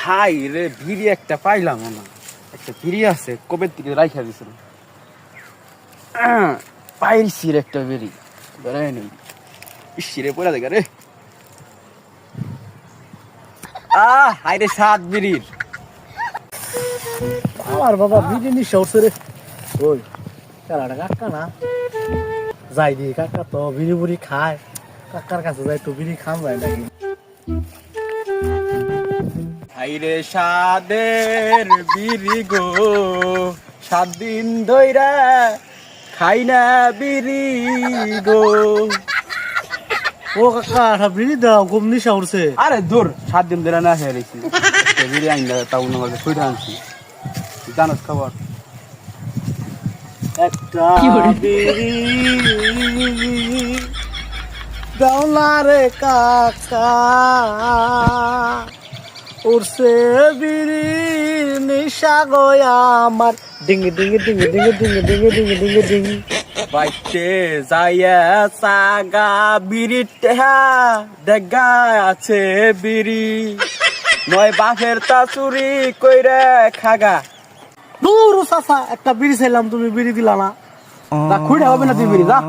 High রে বিড়ি একটা পাইলাম না, একটা বিড়ি আছে কবে থেকে রাইখা দিছিল, পাইছি রে একটা বিড়ি, বেড়াই নেই ইসিরে পড়া দেখা রে। হাই রে সাত বিড়ির আমার বাবা বিড়ি নিশা উঠছে রে। ওই খেলাটা কাকা না যাই দি, কাকা তো বিড়ি বুড়ি খায়, কাকার কাছে যাই তো বিড়ি খান যায় নাকি। হাই রে সাদের বিড়ি গো, 7 দিন ধইরা খাই না বিড়ি গো। ও কাকা একটা বিড়ি দাও, খুব নিশা উঠছে। আরে দূর, 7 দিন ধরে না খেয়ে রেছি, বিড়ি আইন তাও আমাকে ছুটে আনছি, জানোস খবর। একটা বিড়ি দাও না রে কাকা, উঠছে বিড়ি নিশা গয়া আমার। ডিঙ্গি ডিঙ্গি ডিঙ্গি ডিঙ্গি ডিঙ্গি ডিঙ্গি ডিঙ্গি ডিঙ্গি ডিঙ্গি। বাইতে যাইয়া সাগা বিড়ি টেহা দেখা আছে বিড়ি, নয় বাপের তা চুরি কইরে খাগা। দূর চাচা, একটা বিড়ি চাইলাম তুমি বিড়ি দিলা না। খুঁড়ে হবে না তুই বিড়ি যা।